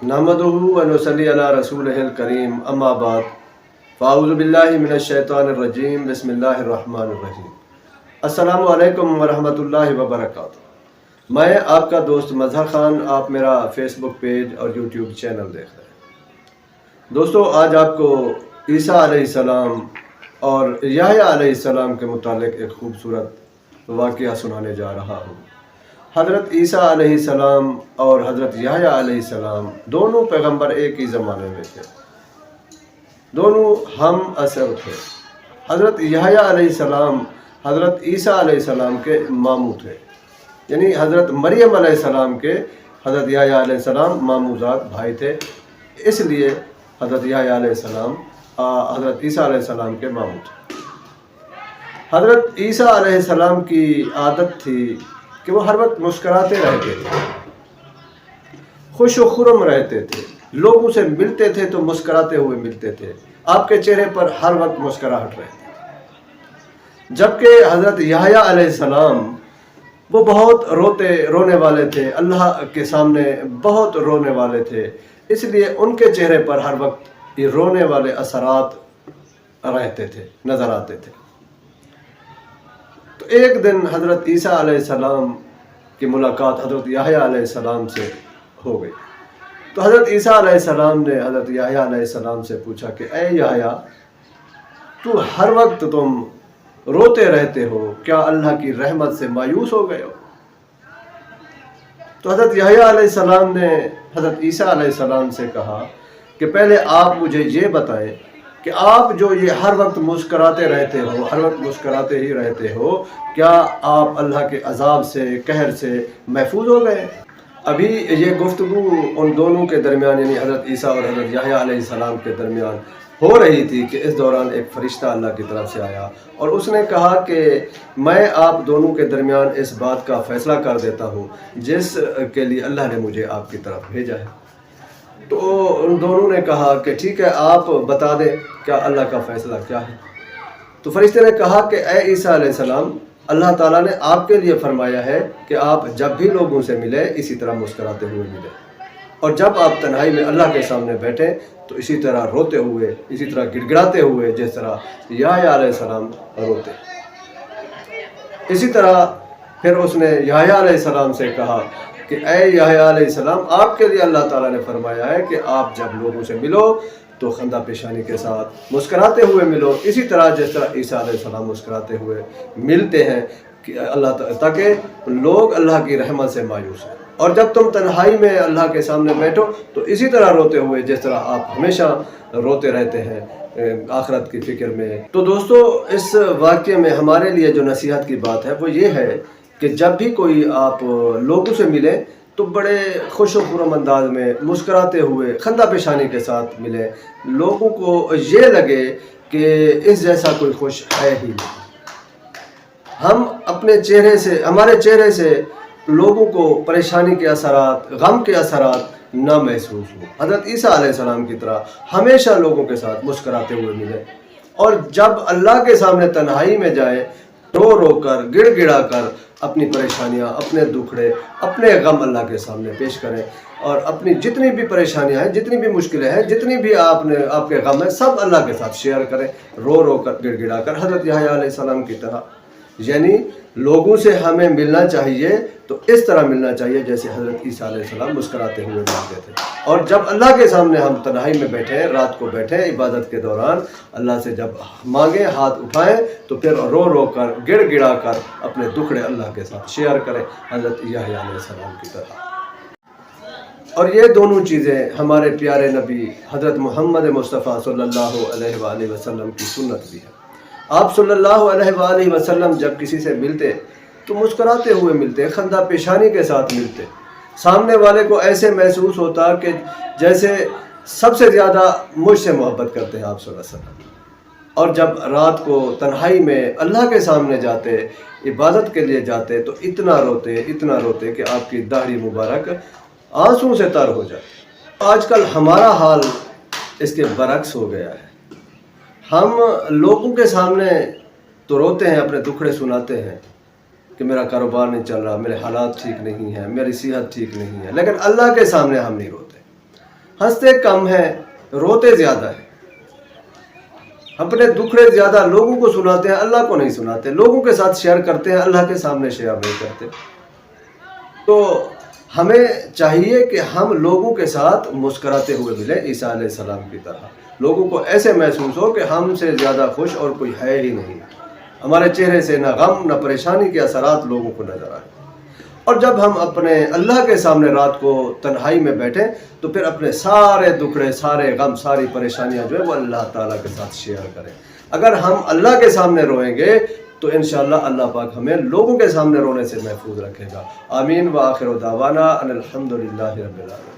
नहमदुहु व नुसल्ली अला रसूलिहिल करीम अम्मा बाद फ़अऊज़ु बिल्लाहि मिनश शैतानिर रजीम बिस्मिल्लाहिर रहमानिर रहीम। अस्सलामु अलैकुम व रहमतुल्लाहि व बरकातुहू। मैं आपका दोस्त मज़हर ख़ान, आप मेरा फेसबुक पेज और यूट्यूब चैनल देख रहे हैं। दोस्तों, आज आपको ईसा अलैहिस्सलाम और याह्या अलैहिस्सलाम के मुतालिक एक खूबसूरत वाक़या सुनाने जा रहा हूँ। हज़रत ईसा अलैहिस्सलाम और हज़रत याह्या अलैहिस्सलाम दोनों पैगंबर एक ही ज़माने में थे, दोनों हम असर थे। हज़रत याह्या अलैहिस्सलाम हज़रत ईसा अलैहिस्सलाम के मामू थे, यानी हज़रत मरियम अलैहिस्सलाम के हज़रत याह्या अलैहिस्सलाम मामूज़ाद भाई थे, इसलिए हज़रत याह्या अलैहिस्सलाम हज़रत ईसा अलैहिस्सलाम के मामू थे। हज़रत ईसा अलैहिस्सलाम की आदत थी कि वो हर वक्त मुस्कराते रहते थे, खुश व खुर्रम रहते थे, लोगों से मिलते थे तो मुस्कराते हुए मिलते थे, आपके चेहरे पर हर वक्त मुस्कराहट रहती। जबकि हज़रत याह्या अलैहिस्सलाम वो बहुत रोने वाले थे, अल्लाह के सामने बहुत रोने वाले थे, इसलिए उनके चेहरे पर हर वक्त ये रोने वाले असरात रहते थे, नज़र आते थे। तो एक दिन हज़रत ईसा अलैहिस्सलाम की मुलाकात हज़रत याह्या अलैहिस्सलाम से हो गई। तो हज़रत ईसा अलैहिस्सलाम ने हज़रत याह्या अलैहिस्सलाम से पूछा कि ऐ याह्या, तू हर वक्त तुम रोते रहते हो, क्या अल्लाह की रहमत से मायूस हो गए हो? तो हज़रत याह्या अलैहिस्सलाम ने हज़रत ईसा अलैहिस्सलाम से कहा कि पहले आप मुझे ये बताएं कि आप जो ये हर वक्त मुस्कराते रहते हो, हर वक्त मुस्कराते ही रहते हो, क्या आप अल्लाह के अज़ाब से, कहर से महफूज हो गए? अभी ये गुफ्तगू उन दोनों के दरमियान, यानी हज़रत ईसा और हज़रत याह्या अलैहिस्सलाम के दरमियान हो रही थी कि इस दौरान एक फ़रिश्ता अल्लाह की तरफ से आया और उसने कहा कि मैं आप दोनों के दरमियान इस बात का फ़ैसला कर देता हूँ जिस के लिए अल्लाह ने मुझे आपकी तरफ भेजा है। तो उन दोनों ने कहा कि ठीक है, आप बता दें क्या अल्लाह का फ़ैसला क्या है। तो फरिश्ते ने कहा कि ए ईसा अलैहिस्सलाम, अल्लाह ताला ने आपके लिए फरमाया है कि आप जब भी लोगों से मिले इसी तरह मुस्कराते हुए मिले, और जब आप तन्हाई में अल्लाह के सामने बैठे तो इसी तरह रोते हुए, इसी तरह गिड़गिड़ाते हुए जिस तरह याह्या अलैहिस्सलाम रोते। इसी तरह फिर उसने याह्या अलैहिस्सलाम से कहा कि ऐ याह्या अलैहिस्सलाम, आपके लिए अल्लाह ताला ने फरमाया है कि आप जब लोगों से मिलो तो खंदा पेशानी के साथ मुस्कराते हुए मिलो, इसी तरह जिस तरह ईसा अलैहिस्सलाम मुस्कराते हुए मिलते हैं कि अल्लाह ताकि लोग अल्लाह की रहमत से मायूस हैं। और जब तुम तन्हाई में अल्लाह के सामने बैठो तो इसी तरह रोते हुए जिस तरह आप हमेशा रोते रहते हैं आखिरत की फ़िक्र में। तो दोस्तों, इस वाक़ये में हमारे लिए जो नसीहत की बात है वो ये है कि जब भी कोई आप लोगों से मिले तो बड़े खुश खुर्रम अंदाज में मुस्कराते हुए खंदा पेशानी के साथ मिले, लोगों को ये लगे कि इस जैसा कोई खुश है ही नहीं। हम अपने चेहरे से, हमारे चेहरे से लोगों को परेशानी के असरात, गम के असरात ना महसूस हो। हज़रत ईसा अलैहिस्सलाम की तरह हमेशा लोगों के साथ मुस्कराते हुए मिले, और जब अल्लाह के सामने तन्हाई में जाए रो रो कर, गिड़गिड़ा कर अपनी परेशानियां, अपने दुखड़े, अपने गम अल्लाह के सामने पेश करें, और अपनी जितनी भी परेशानियां हैं, जितनी भी मुश्किलें हैं, जितनी भी आपके गम है, सब अल्लाह के साथ शेयर करें, रो रो कर, गिड़गिड़ा कर, हज़रत याह्या अलैहिस्सलाम की तरह। यानी लोगों से हमें मिलना चाहिए तो इस तरह मिलना चाहिए जैसे हज़रत ईसा अलैहिस्सलाम मुस्कराते हुए मिलते थे। और जब अल्लाह के सामने हम तन्हाई में बैठे, रात को बैठे इबादत के दौरान, अल्लाह से जब मांगे, हाथ उठाएं, तो फिर रो रो कर, गिड़गिड़ा कर अपने दुखड़े अल्लाह के साथ शेयर करें, हज़रत याह्या अलैहिस्सलाम की तरह। और ये दोनों चीज़ें हमारे प्यारे नबी हज़रत मोहम्मद मुस्तफ़ा सल्लल्लाहु अलैहि वसल्लम की सुन्नत भी है। आप सल्लल्लाहु अलैहि वसल्लम जब किसी से मिलते तो मुस्कराते हुए मिलते, खंदा पेशानी के साथ मिलते, सामने वाले को ऐसे महसूस होता कि जैसे सबसे ज़्यादा मुझसे मोहब्बत करते हैं आप सल्लल्लाहु अलैहि वसल्लम। और जब रात को तन्हाई में अल्लाह के सामने जाते, इबादत के लिए जाते, तो इतना रोते कि आपकी दाढ़ी मुबारक आंसू से तर हो जाती। आजकल हमारा हाल इसके बरक्स हो गया है। हम लोगों के सामने तो रोते हैं, अपने दुखड़े सुनाते हैं कि मेरा कारोबार नहीं चल रहा, मेरे हालात ठीक नहीं हैं, मेरी सेहत ठीक नहीं है, लेकिन अल्लाह के सामने हम नहीं रोते। ہنستے کم ہیں روتے زیادہ ہیں. اپنے دکھڑے زیادہ لوگوں کو سناتے ہیں، اللہ کو نہیں سناتے. لوگوں کے ساتھ شیئر کرتے ہیں، اللہ کے سامنے شیئر نہیں کرتے. تو ہمیں چاہیے کہ ہم لوگوں کے ساتھ مسکراتے ہوئے ملیں عیسیٰ علیہ السلام کی طرح. لوگوں کو ایسے محسوس ہو کہ ہم سے زیادہ خوش اور کوئی ہے ہی نہیں. ہمارے چہرے سے نہ غم نہ پریشانی کے اثرات لوگوں کو نظر آئے. اور جب ہم اپنے اللہ کے سامنے رات کو تنہائی میں بیٹھیں تو پھر اپنے سارے دکھڑے، سارے غم، ساری پریشانیاں جو ہے وہ اللہ تعالیٰ کے ساتھ شیئر کریں. اگر ہم اللہ کے سامنے روئیں گے تو انشاءاللہ اللہ پاک ہمیں لوگوں کے سامنے رونے سے محفوظ رکھے گا. آمین. وآخر دعوانا ان الحمدللہ رب العالمین.